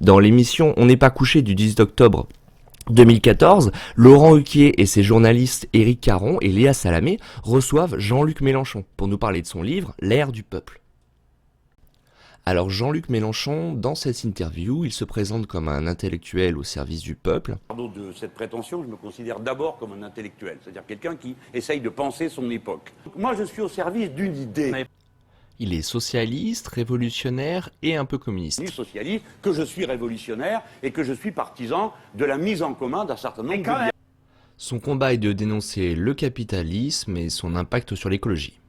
Dans l'émission On n'est pas couché du 10 octobre 2014, Laurent Ruquier et ses journalistes Éric Caron et Léa Salamé reçoivent Jean-Luc Mélenchon pour nous parler de son livre L'ère du peuple. Alors Jean-Luc Mélenchon, dans cette interview, il se présente comme un intellectuel au service du peuple. Pardon de cette prétention, je me considère d'abord comme un intellectuel, c'est-à-dire quelqu'un qui essaye de penser son époque. Moi je suis au service d'une idée. Il est socialiste, révolutionnaire et un peu communiste. Je suis socialiste, que je suis révolutionnaire et que je suis partisan de la mise en commun d'un certain nombre de biens. Son combat est de dénoncer le capitalisme et son impact sur l'écologie.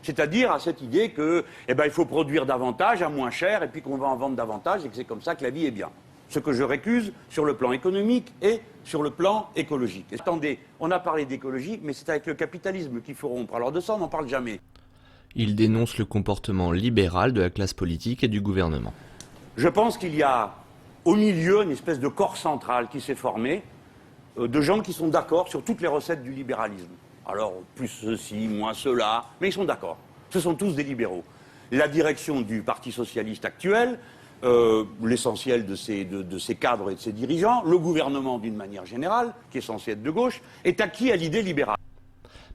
C'est-à-dire à cette idée que, il faut produire davantage à moins cher et puis qu'on va en vendre davantage et que c'est comme ça que la vie est bien. Ce que je récuse sur le plan économique et sur le plan écologique. Et attendez, on a parlé d'écologie, mais c'est avec le capitalisme qu'il faut rompre. Alors de ça, on n'en parle jamais. Il dénonce le comportement libéral de la classe politique et du gouvernement. Je pense qu'il y a au milieu une espèce de corps central qui s'est formé, de gens qui sont d'accord sur toutes les recettes du libéralisme. Alors, plus ceci, moins cela, mais ils sont d'accord. Ce sont tous des libéraux. La direction du Parti socialiste actuel, l'essentiel de ses cadres et de ses dirigeants, le gouvernement d'une manière générale, qui est censé être de gauche, est acquis à l'idée libérale.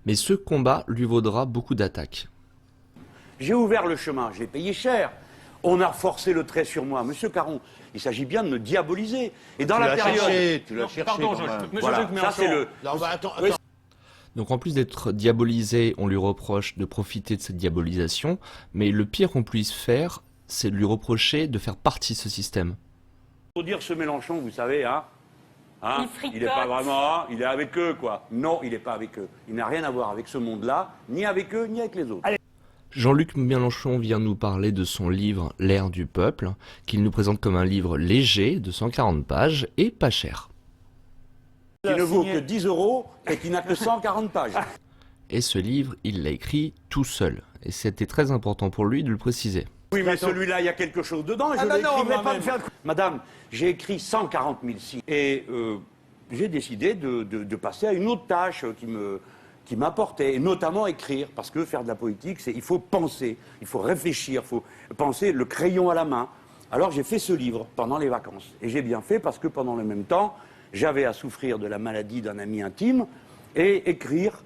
Mais ce combat lui vaudra beaucoup d'attaques. J'ai ouvert le chemin, j'ai payé cher. On a forcé le trait sur moi. Monsieur Caron, il s'agit bien de me diaboliser. Et dans la période... Tu l'as cherché, pardon, Voilà, ça c'est le... Non, attends. Donc en plus d'être diabolisé, on lui reproche de profiter de cette diabolisation, mais le pire qu'on puisse faire, c'est de lui reprocher de faire partie de ce système. Pour dire ce Mélenchon, vous savez, il n'est pas vraiment, il est avec eux, quoi. Non, il n'est pas avec eux. Il n'a rien à voir avec ce monde-là, ni avec eux, ni avec les autres. Jean-Luc Mélenchon vient nous parler de son livre L'ère du peuple, qu'il nous présente comme un livre léger de 140 pages et pas cher. Qui ne vaut que 10 € et qui n'a que 140 pages. Et ce livre, il l'a écrit tout seul. Et c'était très important pour lui de le préciser. Oui, mais celui-là, il y a quelque chose dedans. Je l'ai écrit moi-même. Madame, j'ai écrit 140 000 signes. Et j'ai décidé de passer à une autre tâche qui m'apportait, et notamment écrire. Parce que faire de la politique, il faut penser, il faut réfléchir, il faut penser le crayon à la main. Alors j'ai fait ce livre pendant les vacances. Et j'ai bien fait parce que pendant le même temps, j'avais à souffrir de la maladie d'un ami intime, et écrire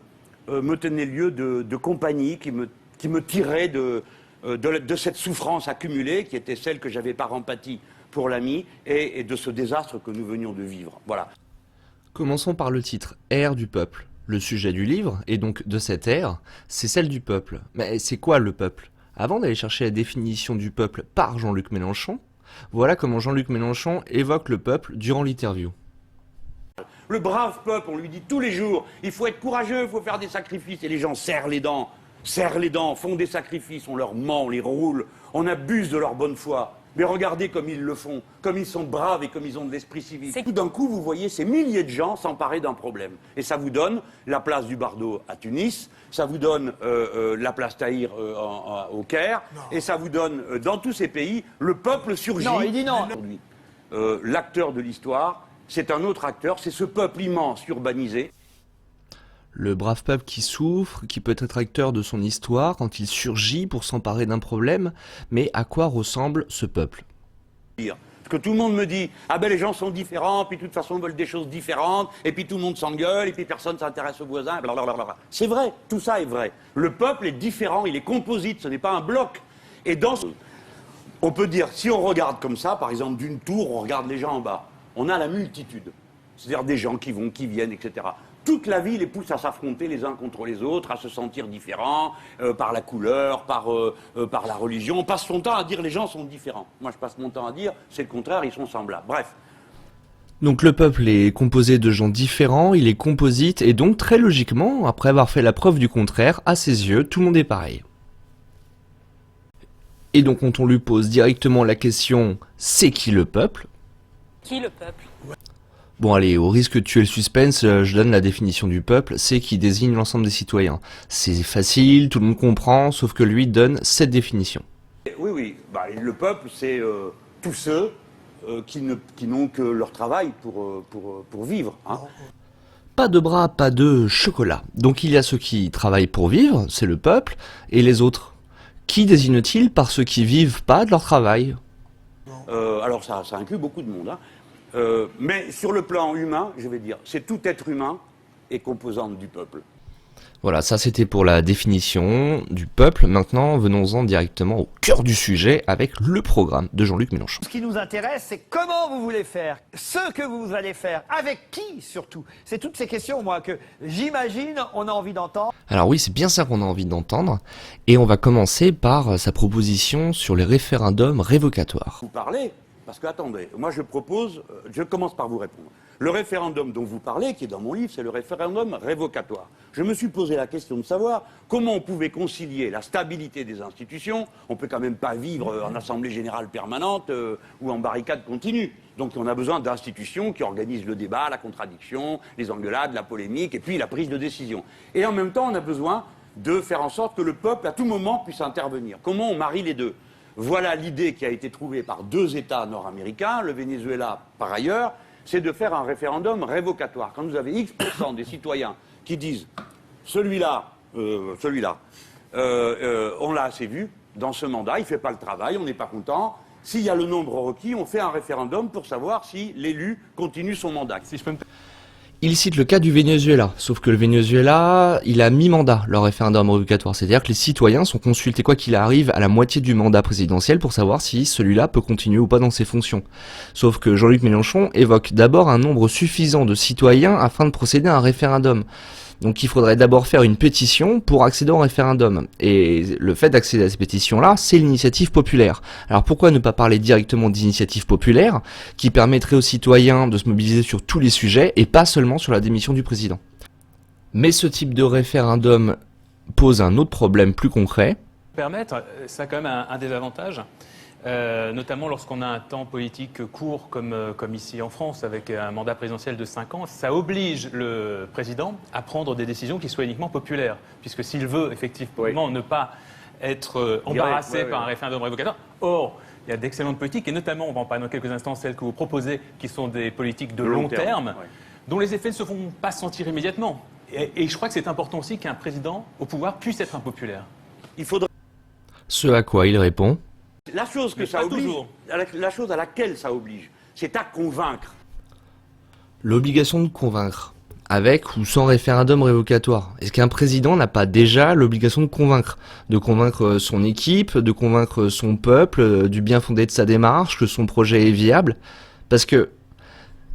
me tenait lieu de compagnie qui me tirait de cette souffrance accumulée, qui était celle que j'avais par empathie pour l'ami, et de ce désastre que nous venions de vivre. Voilà. Commençons par le titre, Ère du peuple. Le sujet du livre, et donc de cette ère, c'est celle du peuple. Mais c'est quoi le peuple? Avant d'aller chercher la définition du peuple par Jean-Luc Mélenchon, voilà comment Jean-Luc Mélenchon évoque le peuple durant l'interview. Le brave peuple, on lui dit tous les jours, il faut être courageux, il faut faire des sacrifices. Et les gens serrent les dents, font des sacrifices, on leur ment, on les roule, on abuse de leur bonne foi. Mais regardez comme ils le font, comme ils sont braves et comme ils ont de l'esprit civique. Tout d'un coup, vous voyez ces milliers de gens s'emparer d'un problème. Et ça vous donne la place du Bardo à Tunis, ça vous donne la place Tahir au Caire, et ça vous donne, dans tous ces pays, le peuple surgit. Non, il dit non. L'acteur de l'histoire, c'est un autre acteur, c'est ce peuple immense, urbanisé. Le brave peuple qui souffre, qui peut être acteur de son histoire quand il surgit pour s'emparer d'un problème, mais à quoi ressemble ce peuple? Parce que tout le monde me dit, les gens sont différents, puis de toute façon ils veulent des choses différentes, et puis tout le monde s'engueule, et puis personne ne s'intéresse aux voisins, blablabla. C'est vrai, tout ça est vrai. Le peuple est différent, il est composite, ce n'est pas un bloc. Et on peut dire, si on regarde comme ça, par exemple d'une tour, on regarde les gens en bas, on a la multitude, c'est-à-dire des gens qui vont, qui viennent, etc. Toute la vie les pousse à s'affronter les uns contre les autres, à se sentir différents, par la couleur, par la religion. On passe son temps à dire les gens sont différents. Moi je passe mon temps à dire c'est le contraire, ils sont semblables. Bref. Donc le peuple est composé de gens différents, il est composite, et donc très logiquement, après avoir fait la preuve du contraire, à ses yeux, tout le monde est pareil. Et donc quand on lui pose directement la question « c'est qui le peuple ?» Qui le peuple? Bon allez, au risque de tuer le suspense, je donne la définition du peuple, c'est qui désigne l'ensemble des citoyens. C'est facile, tout le monde comprend, sauf que lui donne cette définition. Oui, le peuple c'est tous ceux qui n'ont que leur travail pour vivre. Pas de bras, pas de chocolat. Donc il y a ceux qui travaillent pour vivre, c'est le peuple, et les autres. Qui désigne-t-il par ceux qui vivent pas de leur travail? Alors ça inclut beaucoup de monde. Mais sur le plan humain, je vais dire, c'est tout être humain est composante du peuple. Voilà, ça c'était pour la définition du peuple. Maintenant, venons-en directement au cœur du sujet avec le programme de Jean-Luc Mélenchon. Ce qui nous intéresse, c'est comment vous voulez faire, ce que vous allez faire, avec qui surtout. C'est toutes ces questions, moi, que j'imagine on a envie d'entendre. Alors oui, c'est bien ça qu'on a envie d'entendre. Et on va commencer par sa proposition sur les référendums révocatoires. Vous parlez, parce que attendez, moi je propose, je commence par vous répondre. Le référendum dont vous parlez, qui est dans mon livre, c'est le référendum révocatoire. Je me suis posé la question de savoir comment on pouvait concilier la stabilité des institutions. On ne peut quand même pas vivre en assemblée générale permanente ou en barricade continue. Donc on a besoin d'institutions qui organisent le débat, la contradiction, les engueulades, la polémique et puis la prise de décision. Et en même temps, on a besoin de faire en sorte que le peuple, à tout moment, puisse intervenir. Comment on marie les deux ? Voilà l'idée qui a été trouvée par 2 États nord-américains, le Venezuela par ailleurs, c'est de faire un référendum révocatoire. Quand vous avez X% des citoyens qui disent celui-là, on l'a assez vu dans ce mandat, il ne fait pas le travail, on n'est pas content. S'il y a le nombre requis, on fait un référendum pour savoir si l'élu continue son mandat. Si je peux me... Il cite le cas du Venezuela, sauf que le Venezuela, il a mi-mandat, leur référendum révocatoire. C'est-à-dire que les citoyens sont consultés quoi qu'il arrive à la moitié du mandat présidentiel pour savoir si celui-là peut continuer ou pas dans ses fonctions. Sauf que Jean-Luc Mélenchon évoque d'abord un nombre suffisant de citoyens afin de procéder à un référendum. Donc il faudrait d'abord faire une pétition pour accéder au référendum. Et le fait d'accéder à cette pétition-là, c'est l'initiative populaire. Alors pourquoi ne pas parler directement d'initiative populaire, qui permettrait aux citoyens de se mobiliser sur tous les sujets, et pas seulement sur la démission du président. Mais ce type de référendum pose un autre problème plus concret. Permettre, ça a quand même un désavantage. Notamment lorsqu'on a un temps politique court comme ici en France avec un mandat présidentiel de 5 ans, ça oblige le président à prendre des décisions qui soient uniquement populaires, puisque s'il veut effectivement ne pas être embarrassé par un référendum révocatoire. Or, il y a d'excellentes politiques, et notamment, on va en parler dans quelques instants, celles que vous proposez, qui sont des politiques de long terme, dont les effets ne se font pas sentir immédiatement. Et je crois que c'est important aussi qu'un président au pouvoir puisse être impopulaire. Il faudrait... Ce à quoi il répond: La chose que ça oblige, la chose à laquelle ça oblige, c'est à convaincre. L'obligation de convaincre, avec ou sans référendum révocatoire. Est-ce qu'un président n'a pas déjà l'obligation de convaincre son équipe, de convaincre son peuple du bien fondé de sa démarche, que son projet est viable? Parce que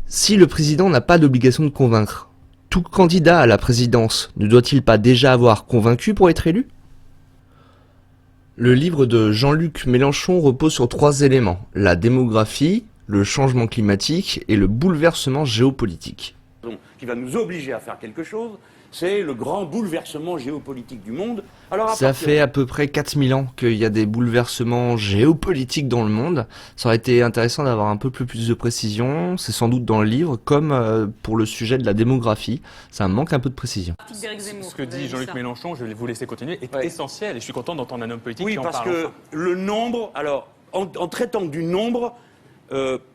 si le président n'a pas d'obligation de convaincre, tout candidat à la présidence ne doit-il pas déjà avoir convaincu pour être élu? Le livre de Jean-Luc Mélenchon repose sur 3 éléments: la démographie, le changement climatique et le bouleversement géopolitique. Qui va nous obliger à faire quelque chose, c'est le grand bouleversement géopolitique du monde. Alors, ça fait à peu près 4000 ans qu'il y a des bouleversements géopolitiques dans le monde. Ça aurait été intéressant d'avoir un peu plus de précision. C'est sans doute dans le livre, comme pour le sujet de la démographie. Ça manque un peu de précision. Ce que dit Jean-Luc Mélenchon, je vais vous laisser continuer, est essentiel. Et je suis content d'entendre un homme politique qui en parle. Oui, parce que le nombre, alors, en traitant du nombre,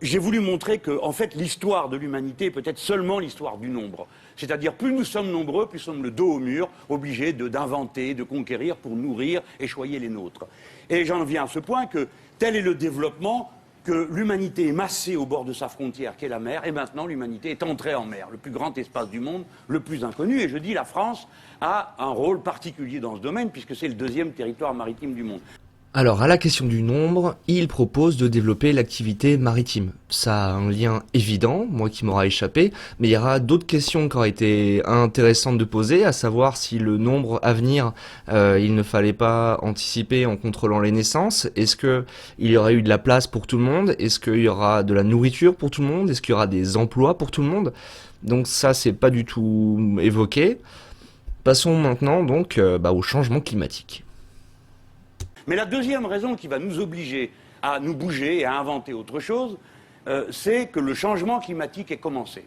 j'ai voulu montrer que, en fait, l'histoire de l'humanité est peut-être seulement l'histoire du nombre. C'est-à-dire, plus nous sommes nombreux, plus nous sommes le dos au mur, obligés d'inventer, de conquérir pour nourrir et choyer les nôtres. Et j'en viens à ce point que tel est le développement, que l'humanité est massée au bord de sa frontière, qui est la mer, et maintenant l'humanité est entrée en mer, le plus grand espace du monde, le plus inconnu. Et je dis, la France a un rôle particulier dans ce domaine, puisque c'est le 2e territoire maritime du monde. Alors, à la question du nombre, il propose de développer l'activité maritime. Ça a un lien évident, moi qui m'aura échappé, mais il y aura d'autres questions qui auraient été intéressantes de poser, à savoir si le nombre à venir, il ne fallait pas anticiper en contrôlant les naissances. Est-ce qu'il y aurait eu de la place pour tout le monde? Est-ce qu'il y aura de la nourriture pour tout le monde? Est-ce qu'il y aura des emplois pour tout le monde? Donc ça, c'est pas du tout évoqué. Passons maintenant donc au changement climatique. Mais la deuxième raison qui va nous obliger à nous bouger et à inventer autre chose, c'est que le changement climatique est commencé.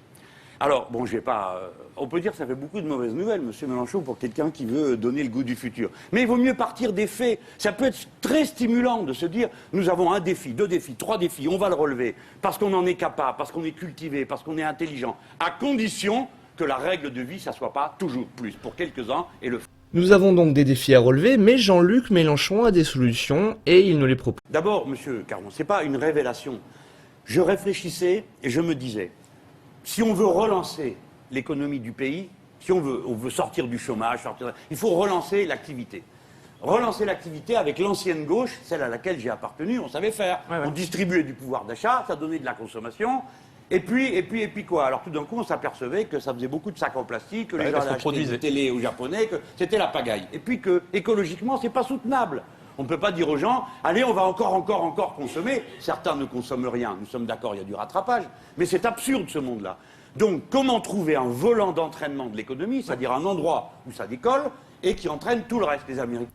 Alors, bon, je vais pas... on peut dire que ça fait beaucoup de mauvaises nouvelles, M. Mélenchon, pour quelqu'un qui veut donner le goût du futur. Mais il vaut mieux partir des faits. Ça peut être très stimulant de se dire, nous avons 1 défi, 2 défis, 3 défis, on va le relever, parce qu'on en est capable, parce qu'on est cultivé, parce qu'on est intelligent, à condition que la règle de vie, ça soit pas toujours plus, pour quelques-uns, et le... Nous avons donc des défis à relever, mais Jean-Luc Mélenchon a des solutions et il nous les propose. D'abord, monsieur Caron, ce n'est pas une révélation. Je réfléchissais et je me disais, si on veut relancer l'économie du pays, si on veut sortir du chômage, il faut relancer l'activité. Relancer l'activité avec l'ancienne gauche, celle à laquelle j'ai appartenu, on savait faire. Ouais. On distribuait du pouvoir d'achat, ça donnait de la consommation. Et puis quoi? Alors tout d'un coup, on s'apercevait que ça faisait beaucoup de sacs en plastique, que les gens achetaient des télés aux Japonais, que c'était la pagaille. Et puis que, écologiquement, c'est pas soutenable. On ne peut pas dire aux gens, allez, on va encore consommer. Certains ne consomment rien, nous sommes d'accord, il y a du rattrapage. Mais c'est absurde, ce monde-là. Donc, comment trouver un volant d'entraînement de l'économie, c'est-à-dire un endroit où ça décolle et qui entraîne tout le reste, les Américains?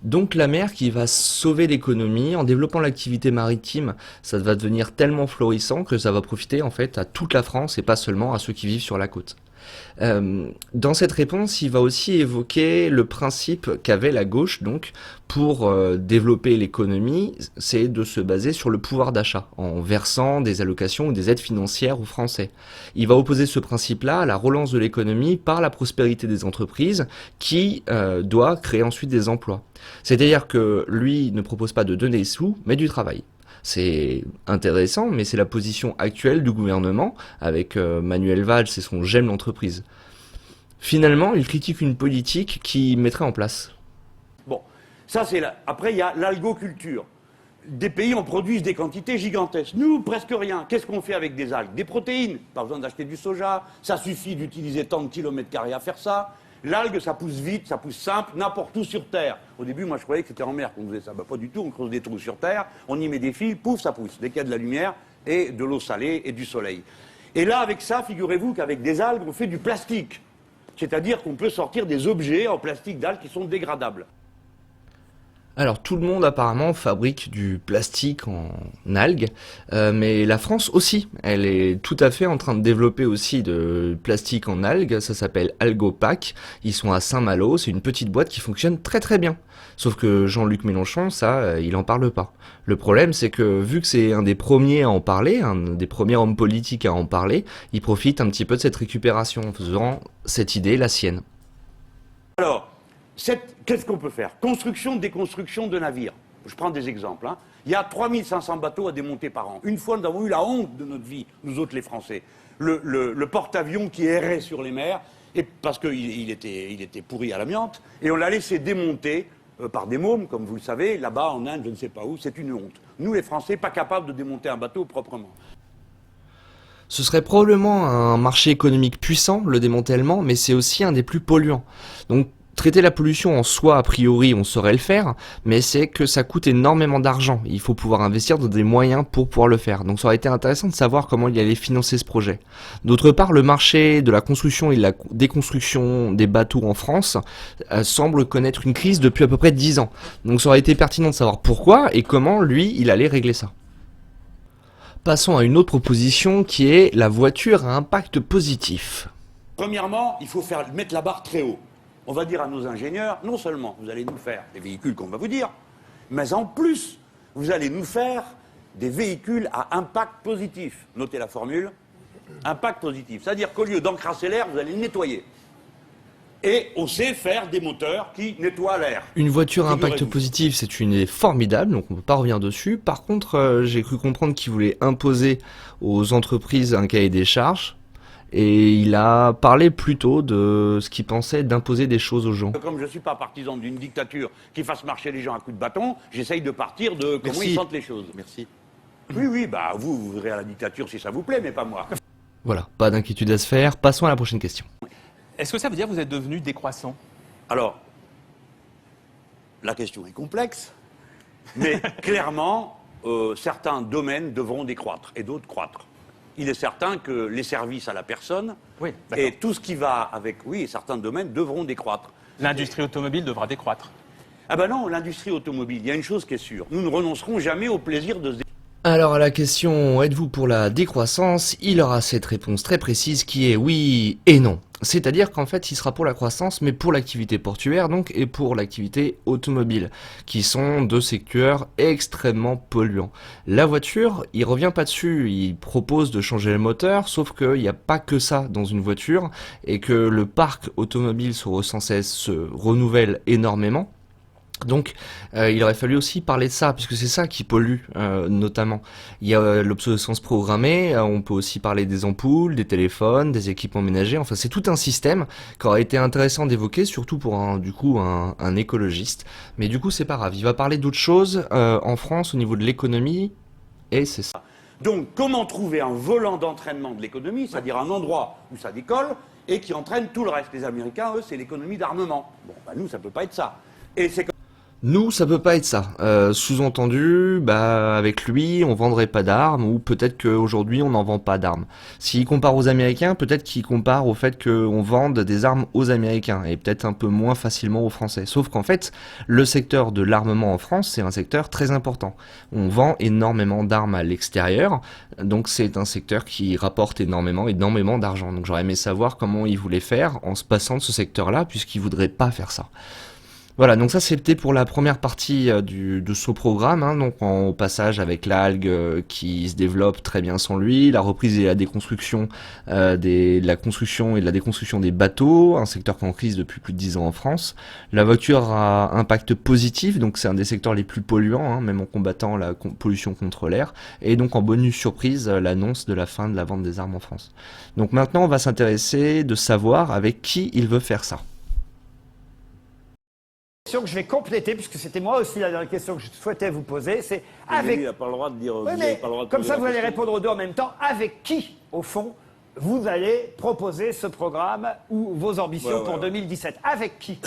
Donc la mer qui va sauver l'économie en développant l'activité maritime, ça va devenir tellement florissant que ça va profiter en fait à toute la France et pas seulement à ceux qui vivent sur la côte. Dans cette réponse, il va aussi évoquer le principe qu'avait la gauche donc pour développer l'économie, c'est de se baser sur le pouvoir d'achat en versant des allocations ou des aides financières aux Français. Il va opposer ce principe-là à la relance de l'économie par la prospérité des entreprises qui doit créer ensuite des emplois. C'est-à-dire que lui ne propose pas de donner des sous, mais du travail. C'est intéressant, mais c'est la position actuelle du gouvernement, avec Manuel Valls et son J'aime l'entreprise. Finalement, il critique une politique qui mettrait en place. Bon, ça c'est là. Après, il y a l'algoculture. Des pays en produisent des quantités gigantesques. Nous, presque rien. Qu'est-ce qu'on fait avec des algues? Des protéines. Pas besoin d'acheter du soja. Ça suffit d'utiliser tant de kilomètres carrés à faire ça. L'algue, ça pousse vite, ça pousse simple, n'importe où sur Terre. Au début, moi, je croyais que c'était en mer qu'on faisait ça. Bah, pas du tout, on creuse des trous sur Terre, on y met des fils, pouf, ça pousse. Dès qu'il y a de la lumière et de l'eau salée et du soleil. Et là, avec ça, figurez-vous qu'avec des algues, on fait du plastique. C'est-à-dire qu'on peut sortir des objets en plastique d'algues qui sont dégradables. Alors tout le monde apparemment fabrique du plastique en algues, mais la France aussi, elle est tout à fait en train de développer aussi de plastique en algues, ça s'appelle Algopac, ils sont à Saint-Malo, c'est une petite boîte qui fonctionne très très bien. Sauf que Jean-Luc Mélenchon, ça, il en parle pas. Le problème c'est que vu que c'est un des premiers à en parler, un des premiers hommes politiques à en parler, il profite un petit peu de cette récupération en faisant cette idée la sienne. Alors, qu'est-ce qu'on peut faire? Construction, déconstruction de navires. Je prends des exemples. Hein. Il y a 3500 bateaux à démonter par an. Une fois, nous avons eu la honte de notre vie, nous autres les Français. Le porte-avions qui errait sur les mers, et parce qu'il était pourri à l'amiante, et on l'a laissé démonter par des mômes, comme vous le savez, là-bas en Inde, je ne sais pas où, c'est une honte. Nous les Français, pas capables de démonter un bateau proprement. Ce serait probablement un marché économique puissant, le démantèlement, mais c'est aussi un des plus polluants. Donc traiter la pollution en soi, a priori, on saurait le faire, mais c'est que ça coûte énormément d'argent. Il faut pouvoir investir dans des moyens pour pouvoir le faire. Donc ça aurait été intéressant de savoir comment il allait financer ce projet. D'autre part, le marché de la construction et de la déconstruction des bateaux en France semble connaître une crise depuis à peu près 10 ans. Donc ça aurait été pertinent de savoir pourquoi et comment, lui, il allait régler ça. Passons à une autre proposition qui est la voiture à impact positif. Premièrement, il faut mettre la barre très haut. On va dire à nos ingénieurs, non seulement vous allez nous faire des véhicules qu'on va vous dire, mais en plus, vous allez nous faire des véhicules à impact positif. Notez la formule, impact positif. C'est-à-dire qu'au lieu d'encrasser l'air, vous allez le nettoyer. Et on sait faire des moteurs qui nettoient l'air. Une voiture à impact positif, c'est une idée formidable, donc on ne peut pas revenir dessus. Par contre, j'ai cru comprendre qu'il voulait imposer aux entreprises un cahier des charges. Et il a parlé plutôt de ce qu'il pensait d'imposer des choses aux gens. Comme je ne suis pas partisan d'une dictature qui fasse marcher les gens à coups de bâton, j'essaye de partir de comment ils sentent les choses. Merci. Oui, bah vous verrez à la dictature si ça vous plaît, mais pas moi. Voilà, pas d'inquiétude à se faire. Passons à la prochaine question. Est-ce que ça veut dire que vous êtes devenu décroissant? Alors, la question est complexe, mais clairement, certains domaines devront décroître et d'autres croître. Il est certain que les services à la personne et tout ce qui va avec, certains domaines devront décroître. L'industrie automobile devra décroître. Ah ben non, l'industrie automobile, il y a une chose qui est sûre. Nous ne renoncerons jamais au plaisir de se décroître. Alors à la question « Êtes-vous pour la décroissance ?», il aura cette réponse très précise qui est oui et non. C'est-à-dire qu'en fait, il sera pour la croissance, mais pour l'activité portuaire donc, et pour l'activité automobile, qui sont deux secteurs extrêmement polluants. La voiture, il revient pas dessus, il propose de changer le moteur, sauf qu'il n'y a pas que ça dans une voiture, et que le parc automobile sans cesse se renouvelle énormément. Donc, il aurait fallu aussi parler de ça, puisque c'est ça qui pollue, notamment. Il y a l'obsolescence programmée, on peut aussi parler des ampoules, des téléphones, des équipements ménagers, enfin c'est tout un système qui aurait été intéressant d'évoquer, surtout pour un écologiste. Mais du coup, c'est pas grave, il va parler d'autres choses en France au niveau de l'économie, et c'est ça. Donc, comment trouver un volant d'entraînement de l'économie, c'est-à-dire un endroit où ça décolle, et qui entraîne tout le reste. Les Américains, eux, c'est l'économie d'armement. Bon, bah nous, ça peut pas être ça. Et c'est Nous, ça peut pas être ça. Sous-entendu, avec lui, on vendrait pas d'armes, ou peut-être qu'aujourd'hui, on n'en vend pas d'armes. S'il compare aux Américains, peut-être qu'il compare au fait qu'on vende des armes aux Américains, et peut-être un peu moins facilement aux Français. Sauf qu'en fait, le secteur de l'armement en France, c'est un secteur très important. On vend énormément d'armes à l'extérieur, donc c'est un secteur qui rapporte énormément d'argent. Donc j'aurais aimé savoir comment il voulait faire en se passant de ce secteur-là, puisqu'il voudrait pas faire ça. Voilà, donc ça c'était pour la première partie de ce programme, hein, donc au passage avec l'algue qui se développe très bien sans lui, la reprise et la déconstruction de la construction et de la déconstruction des bateaux, un secteur qui est en crise depuis plus de 10 ans en France. La voiture a un impact positif, donc c'est un des secteurs les plus polluants, hein, même en combattant la pollution contre l'air, et donc en bonus surprise, l'annonce de la fin de la vente des armes en France. Donc maintenant on va s'intéresser de savoir avec qui il veut faire ça. Que je vais compléter, puisque c'était moi aussi la dernière question que je souhaitais vous poser, c'est avec... Il n'a pas le droit de dire... Oui, mais comme ça, vous allez répondre aux deux en même temps. Avec qui, au fond, vous allez proposer ce programme ou vos ambitions pour 2017 ? Avec qui ?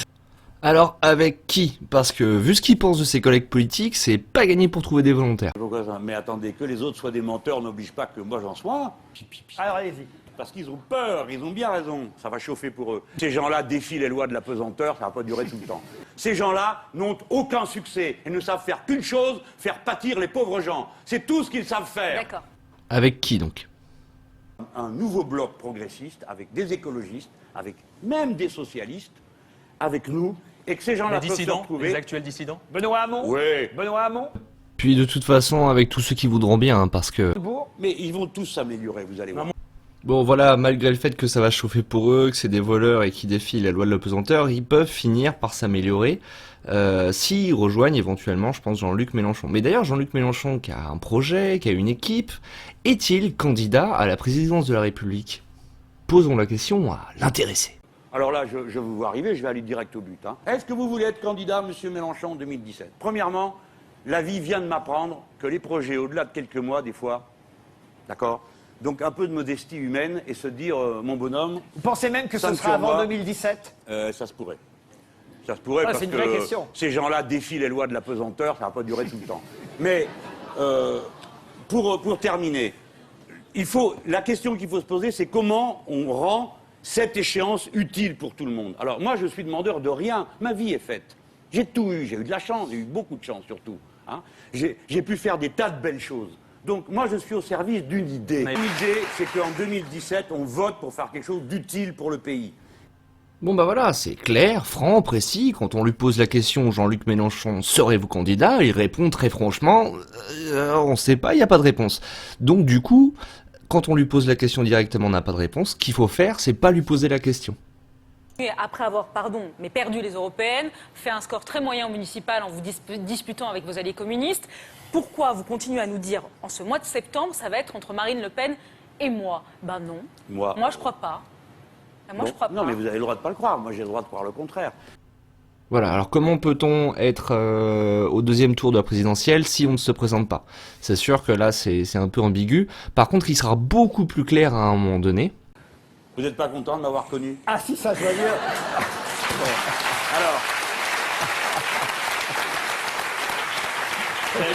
Alors, avec qui ? Parce que, vu ce qu'il pense de ses collègues politiques, c'est pas gagné pour trouver des volontaires. Pourquoi ça ? Mais attendez, que les autres soient des menteurs n'oblige pas que moi j'en sois. Alors, allez-y. Parce qu'ils ont peur, ils ont bien raison. Ça va chauffer pour eux. Ces gens-là défient les lois de la pesanteur, ça va pas durer tout le temps. Ces gens-là n'ont aucun succès et ne savent faire qu'une chose, faire pâtir les pauvres gens. C'est tout ce qu'ils savent faire. D'accord. Avec qui, donc ? Un nouveau bloc progressiste, avec des écologistes, avec même des socialistes, avec nous, et que ces gens-là peuvent se retrouver... Les actuels dissidents ? Benoît Hamon ? Oui. Benoît Hamon ? Puis de toute façon, avec tous ceux qui voudront bien, hein, parce que... Mais ils vont tous s'améliorer, vous allez voir. Bon voilà, malgré le fait que ça va chauffer pour eux, que c'est des voleurs et qui défient la loi de l'pesanteur, ils peuvent finir par s'améliorer s'ils rejoignent éventuellement, je pense, Jean-Luc Mélenchon. Mais d'ailleurs, Jean-Luc Mélenchon, qui a un projet, qui a une équipe, est-il candidat à la présidence de la République ? Posons la question à l'intéressé. Alors là, je vous vois arriver, je vais aller direct au but. Hein. Est-ce que vous voulez être candidat, monsieur Mélenchon, en 2017 ? Premièrement, la vie vient de m'apprendre que les projets, au-delà de quelques mois, des fois, d'accord ? Donc un peu de modestie humaine et se dire, mon bonhomme... Vous pensez même que ce sera avant 2017 ? Ça se pourrait. Ça se pourrait parce une que vraie question. Ces gens-là défient les lois de la pesanteur, ça ne va pas durer tout le temps. Mais pour terminer, la question qu'il faut se poser, c'est comment on rend cette échéance utile pour tout le monde. Alors moi, je suis demandeur de rien. Ma vie est faite. J'ai tout eu. J'ai eu de la chance. J'ai eu beaucoup de chance surtout. Hein. J'ai pu faire des tas de belles choses. Donc moi, je suis au service d'une idée. L'idée, c'est qu'en 2017, on vote pour faire quelque chose d'utile pour le pays. Bon bah voilà, c'est clair, franc, précis. Quand on lui pose la question, Jean-Luc Mélenchon, serez-vous candidat ? Il répond très franchement, on sait pas, il n'y a pas de réponse. Donc du coup, quand on lui pose la question directement, on n'a pas de réponse. Ce qu'il faut faire, c'est pas lui poser la question. Après avoir, mais perdu les européennes, fait un score très moyen au municipal en vous disputant avec vos alliés communistes, pourquoi vous continuez à nous dire, en ce mois de septembre, ça va être entre Marine Le Pen et moi ? Ben non. Moi, je crois pas. Je crois pas. Non, mais vous avez le droit de pas le croire. Moi, j'ai le droit de croire le contraire. Voilà, alors comment peut-on être au deuxième tour de la présidentielle si on ne se présente pas ? C'est sûr que là, c'est un peu ambigu. Par contre, il sera beaucoup plus clair à un moment donné. Vous n'êtes pas content de m'avoir connu ? Ah si, ça je dois dire. Bon. Alors...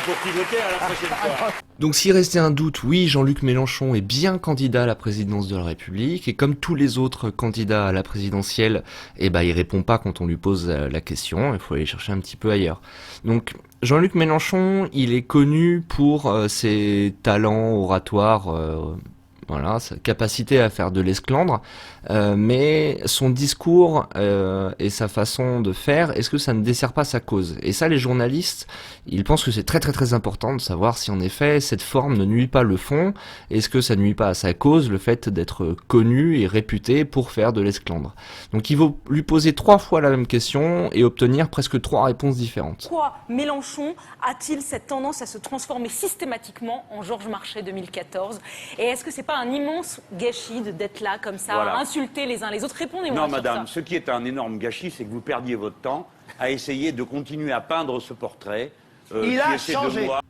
pour pivoter à la prochaine fois. Donc s'il restait un doute, oui, Jean-Luc Mélenchon est bien candidat à la présidence de la République, et comme tous les autres candidats à la présidentielle, il répond pas quand on lui pose la question, il faut aller chercher un petit peu ailleurs. Donc Jean-Luc Mélenchon, il est connu pour ses talents oratoires voilà, sa capacité à faire de l'esclandre, mais son discours et sa façon de faire, est-ce que ça ne dessert pas sa cause? Et ça, les journalistes, ils pensent que c'est très très très important de savoir si en effet cette forme ne nuit pas le fond, est-ce que ça nuit pas à sa cause, le fait d'être connu et réputé pour faire de l'esclandre. Donc il faut lui poser 3 fois la même question et obtenir presque 3 réponses différentes. Pourquoi Mélenchon a-t-il cette tendance à se transformer systématiquement en Georges Marchais 2014? Et est-ce que c'est pas un immense gâchis d'être là comme ça, Voilà. à insulter les uns les autres? Répondez-moi Non, sur madame, ça. ce qui est un énorme gâchis, c'est que vous perdiez votre temps à essayer de continuer à peindre ce portrait. Il qui a essaie changé. de moi.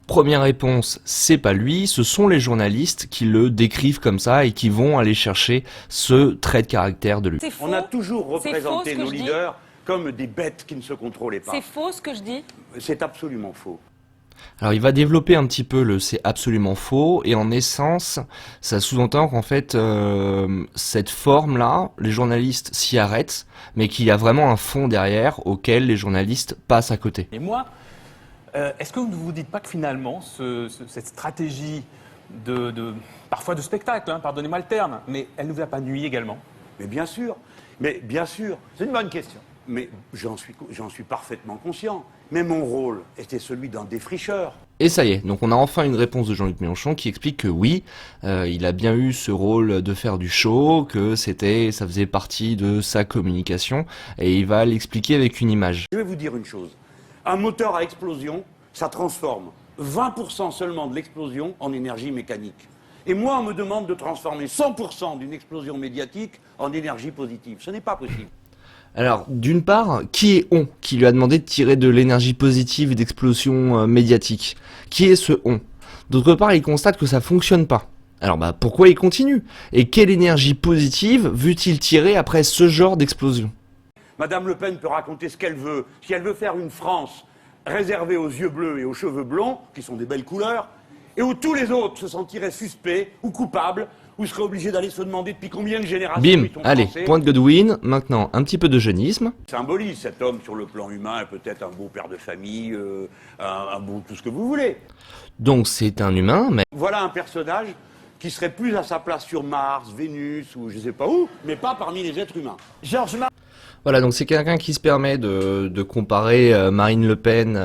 Première réponse, c'est pas lui, ce sont les journalistes qui le décrivent comme ça et qui vont aller chercher ce trait de caractère de lui. C'est faux. On a toujours C'est faux, représenté ce que nos je dis. leaders comme des bêtes qui ne se contrôlaient pas. C'est faux ce que je dis. C'est absolument faux. Alors il va développer un petit peu le c'est absolument faux et en essence ça sous-entend qu'en fait cette forme-là, les journalistes s'y arrêtent mais qu'il y a vraiment un fond derrière auquel les journalistes passent à côté. Et moi, est-ce que vous ne vous dites pas que finalement, cette stratégie parfois de spectacle, hein, pardonnez-moi le terme, mais elle ne vous a pas nui également? Mais bien sûr, C'est une bonne question. mais j'en suis parfaitement conscient. Mais mon rôle était celui d'un défricheur. Et ça y est, donc on a enfin une réponse de Jean-Luc Mélenchon qui explique que oui, il a bien eu ce rôle de faire du show, que ça faisait partie de sa communication, et il va l'expliquer avec une image. Je vais vous dire une chose. Un moteur à explosion, ça transforme 20% seulement de l'explosion en énergie mécanique. Et moi, on me demande de transformer 100% d'une explosion médiatique en énergie positive. Ce n'est pas possible. Alors, d'une part, qui est on qui lui a demandé de tirer de l'énergie positive et d'explosion médiatique? Qui est ce on? D'autre part, il constate que ça fonctionne pas. Alors pourquoi il continue? Et quelle énergie positive veut-il tirer après ce genre d'explosion? Madame Le Pen peut raconter ce qu'elle veut. Si elle veut faire une France réservée aux yeux bleus et aux cheveux blonds, qui sont des belles couleurs, et où tous les autres se sentiraient suspects ou coupables, ou seraient obligés d'aller se demander depuis combien de générations Bim, ils sont allez, français. point de Godwin, maintenant un petit peu d'eugénisme. Symbolise cet homme sur le plan humain, est peut-être un beau père de famille, un beau tout ce que vous voulez. Donc c'est un humain, mais Voilà un personnage qui serait plus à sa place sur Mars, Vénus ou je sais pas où, mais pas parmi les êtres humains. Georges Marchais. voilà, donc c'est quelqu'un qui se permet de comparer Marine Le Pen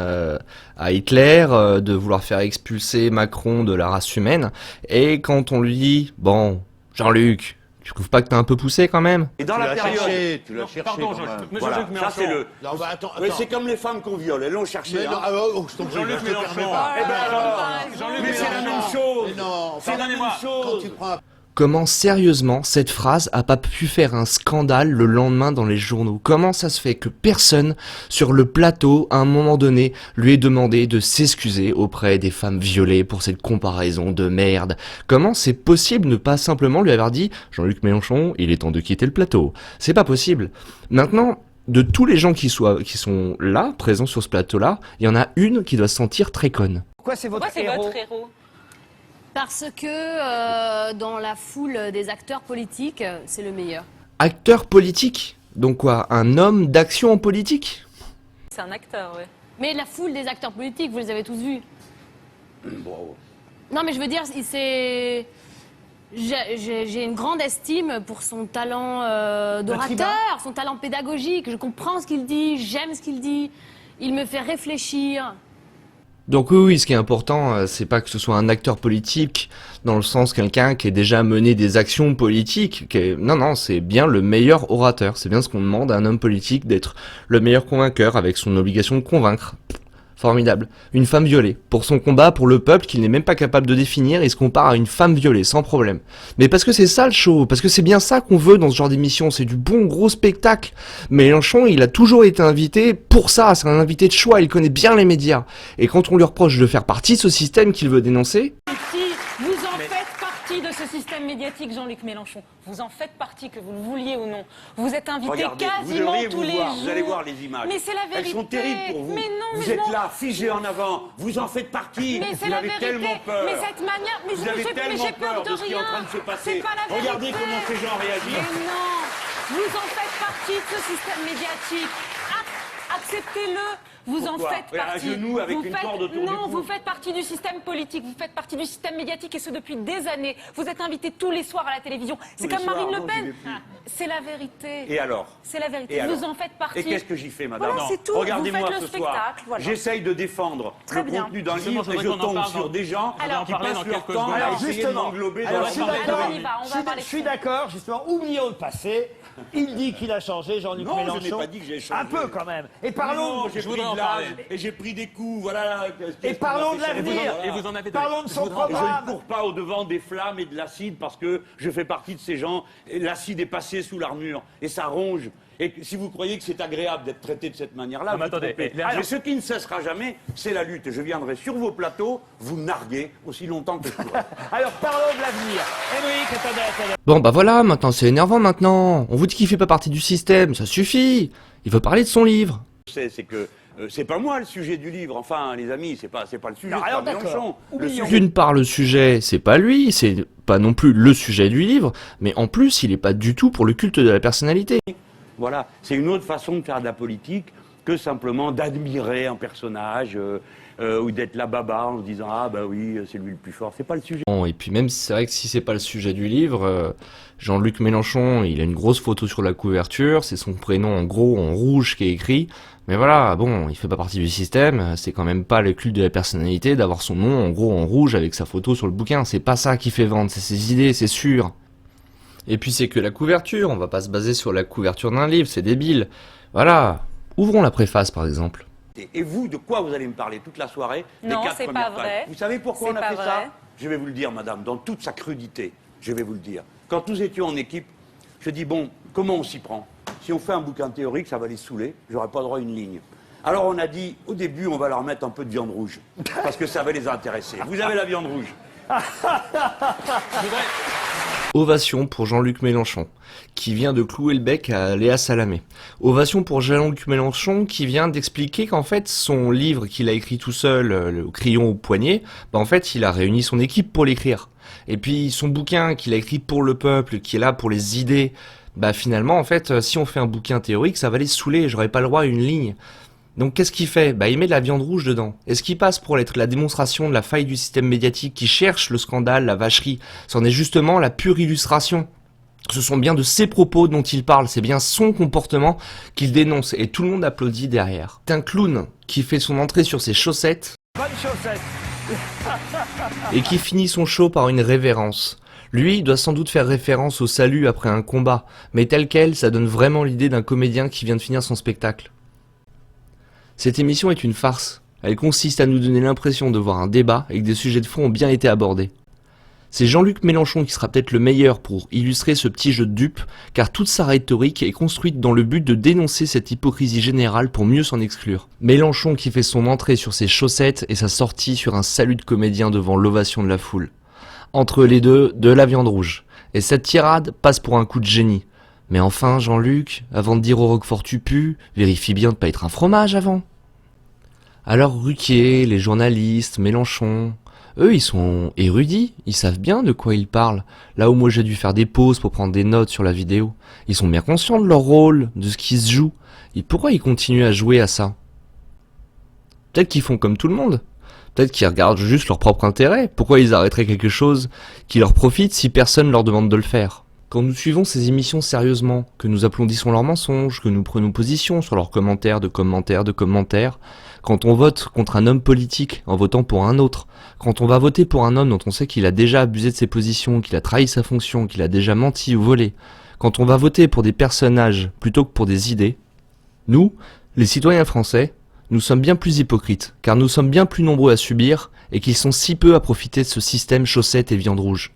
à Hitler, de vouloir faire expulser Macron de la race humaine, et quand on lui dit, bon, Jean-Luc, tu trouves pas que t'as un peu poussé quand même? Et dans Tu la l'as période... cherché, tu l'as Non, cherché pardon, quand Jean-Luc. même. Monsieur Voilà, Jean-Luc ça c'est Mélenchon. le... Non, bah, attends, Mais attends. c'est comme les femmes qu'on viole, elles l'ont cherché. Mais non, hein. je t'en prie, Jean-Luc je te permets Mélenchon. pas. Eh ben alors, Jean-Luc mais c'est la Mélenchon. même chose. Mais non, C'est la même quand chose. tu prends un Comment sérieusement cette phrase a pas pu faire un scandale le lendemain dans les journaux? Comment ça se fait que personne sur le plateau, à un moment donné, lui ait demandé de s'excuser auprès des femmes violées pour cette comparaison de merde? Comment c'est possible de ne pas simplement lui avoir dit « Jean-Luc Mélenchon, il est temps de quitter le plateau ». C'est pas possible. Maintenant, de tous les gens qui sont là, présents sur ce plateau-là, il y en a une qui doit se sentir très conne. Pourquoi c'est votre Pourquoi c'est héros? votre héros? Parce que dans la foule des acteurs politiques, c'est le meilleur. Acteur politique? Donc quoi, un homme d'action en politique? C'est un acteur, ouais. Mais la foule des acteurs politiques, vous les avez tous vus. Bon, Non, mais je veux dire, j'ai une grande estime pour son talent d'orateur, son talent pédagogique. Je comprends ce qu'il dit, j'aime ce qu'il dit. Il me fait réfléchir. Donc oui, ce qui est important, c'est pas que ce soit un acteur politique, dans le sens quelqu'un qui ait déjà mené des actions politiques. Non, c'est bien le meilleur orateur. C'est bien ce qu'on demande à un homme politique, d'être le meilleur convainqueur, avec son obligation de convaincre. Formidable. Une femme violée. Pour son combat, pour le peuple, qu'il n'est même pas capable de définir, il se compare à une femme violée, sans problème. Mais parce que c'est ça le show, parce que c'est bien ça qu'on veut dans ce genre d'émission, c'est du bon gros spectacle. Mélenchon, il a toujours été invité pour ça, c'est un invité de choix, il connaît bien les médias. Et quand on lui reproche de faire partie de ce système qu'il veut dénoncer... Si vous en faites partie de ce système médiatique, Jean-Luc Mélenchon, vous en faites partie, que vous le vouliez ou non. Vous êtes invité regardez, vous quasiment devriez tous vous les voir, jours. vous allez voir les images. Mais c'est la vérité. Elles sont terribles pour vous. Mais non, vous mais êtes non. là, figés en avant, vous en faites partie. Mais c'est vous la avez vérité. tellement peur. Mais cette manière, mais Vous je- avez mais tellement j'ai peur de de ce qui est en rien. train de se passer. C'est pas la vérité. Regardez comment ces gens réagissent. Mais non, vous en faites partie de ce système médiatique. acceptez-le. Vous en Pourquoi faites partie. Un genou avec Vous une faites- corde autour du Non, cou. vous faites partie du système politique, vous faites partie du système médiatique et ce depuis des années. Vous êtes invité tous les soirs à la télévision. C'est les comme Marine soirs, Le non, j'y Pen. vais plus. C'est la vérité. Et alors? C'est la vérité. Et Vous alors en faites partie. Et qu'est-ce que j'y fais, madame? Voilà, c'est tout. Regardez-moi Vous faites le ce soir. spectacle, voilà. J'essaye de défendre Très le bien. contenu d'un Justement, livre et je je voudrais qu'on en tombe parle sur dans- des gens On va en qui parler passent dans leur quelques temps secondes. à Alors, essayer de justement, m'englober dans alors, la je suis parole. d'accord. on y va, on va parler Je de suis ça. d'accord, justement, oublions le passé. Il dit qu'il a changé, Jean-Luc Non, je Mélenchon. n'ai pas dit que j'ai changé. Un peu quand même. Et Non, parlons, j'ai Je pris voudrais en de l'âge parler. et j'ai pris des coups, voilà. Et parlons de l'avenir. Et vous en avez parlons de son Et je programme. ne cours pas au-devant des flammes et de l'acide parce que je fais partie de ces gens. Et l'acide est passé sous l'armure et ça ronge. Et si vous croyez que c'est agréable d'être traité de cette manière-là, Non, mais vous attendez, trompez. alors- Mais ce qui ne cessera jamais, c'est la lutte. Je viendrai sur vos plateaux vous narguer aussi longtemps que je pourrai. Alors parlons de l'avenir. Émeric, attendez. Bon bah voilà, maintenant c'est énervant maintenant. On vous dit qu'il fait pas partie du système, ça suffit. Il veut parler de son livre. C'est que c'est pas moi le sujet du livre. Enfin, les amis, c'est pas le sujet. Non, c'est alors pas d'accord. Mélenchon. Le Oublions. sujet- D'une part, le sujet, c'est pas lui, c'est pas non plus le sujet du livre, mais en plus, il est pas du tout pour le culte de la personnalité. Voilà, c'est une autre façon de faire de la politique que simplement d'admirer un personnage ou d'être la baba en se disant ah bah oui c'est lui le plus fort. C'est pas le sujet. Bon, et puis même, c'est vrai que si c'est pas le sujet du livre, Jean-Luc Mélenchon, il a une grosse photo sur la couverture, c'est son prénom en gros en rouge qui est écrit. Mais voilà, bon, il fait pas partie du système, c'est quand même pas le culte de la personnalité d'avoir son nom en gros en rouge avec sa photo sur le bouquin. C'est pas ça qui fait vendre, c'est ses idées, c'est sûr. Et puis c'est que la couverture, on va pas se baser sur la couverture d'un livre, c'est débile. Voilà, ouvrons la préface par exemple. Et vous, de quoi vous allez me parler toute la soirée? Non, des 4 c'est premières pas pages. vrai. Vous savez pourquoi C'est on a pas fait vrai. ça? Je vais vous le dire, madame, dans toute sa crudité. Je vais vous le dire. Quand nous étions en équipe, je dis bon, comment on s'y prend? Si on fait un bouquin théorique, ça va les saouler. J'aurai pas droit à une ligne. Alors on a dit, au début, on va leur mettre un peu de viande rouge, parce que ça va les intéresser. Vous avez la viande rouge. Ovation pour Jean-Luc Mélenchon, qui vient de clouer le bec à Léa Salamé. Ovation pour Jean-Luc Mélenchon, qui vient d'expliquer qu'en fait, son livre qu'il a écrit tout seul, le crayon au poignet, bah en fait, il a réuni son équipe pour l'écrire. Et puis, son bouquin qu'il a écrit pour le peuple, qui est là pour les idées, bah finalement, en fait, si on fait un bouquin théorique, ça va les saouler, j'aurais pas le droit à une ligne. Donc qu'est-ce qu'il fait? Bah il met de la viande rouge dedans. Est-ce qu'il passe pour être la démonstration de la faille du système médiatique qui cherche le scandale, la vacherie? C'en est justement la pure illustration. Ce sont bien de ses propos dont il parle, c'est bien son comportement qu'il dénonce et tout le monde applaudit derrière. C'est un clown qui fait son entrée sur ses chaussettes Bonne chaussette. et qui finit son show par une révérence. Lui, il doit sans doute faire référence au salut après un combat, mais tel quel, ça donne vraiment l'idée d'un comédien qui vient de finir son spectacle. Cette émission est une farce. Elle consiste à nous donner l'impression de voir un débat et que des sujets de fond ont bien été abordés. C'est Jean-Luc Mélenchon qui sera peut-être le meilleur pour illustrer ce petit jeu de dupes, car toute sa rhétorique est construite dans le but de dénoncer cette hypocrisie générale pour mieux s'en exclure. Mélenchon qui fait son entrée sur ses chaussettes et sa sortie sur un salut de comédien devant l'ovation de la foule. Entre les deux, de la viande rouge. Et cette tirade passe pour un coup de génie. Mais enfin, Jean-Luc, avant de dire au Roquefort tu pues, vérifie bien de pas être un fromage avant. Alors Ruquier, les journalistes, Mélenchon, eux ils sont érudits, ils savent bien de quoi ils parlent. Là où moi j'ai dû faire des pauses pour prendre des notes sur la vidéo. Ils sont bien conscients de leur rôle, de ce qui se joue. Et pourquoi ils continuent à jouer à ça? Peut-être qu'ils font comme tout le monde. Peut-être qu'ils regardent juste leur propre intérêt. Pourquoi ils arrêteraient quelque chose qui leur profite si personne leur demande de le faire? Quand nous suivons ces émissions sérieusement, que nous applaudissons leurs mensonges, que nous prenons position sur leurs commentaires, quand on vote contre un homme politique en votant pour un autre, quand on va voter pour un homme dont on sait qu'il a déjà abusé de ses positions, qu'il a trahi sa fonction, qu'il a déjà menti ou volé, quand on va voter pour des personnages plutôt que pour des idées, nous, les citoyens français, nous sommes bien plus hypocrites, car nous sommes bien plus nombreux à subir et qu'ils sont si peu à profiter de ce système chaussettes et viande rouge.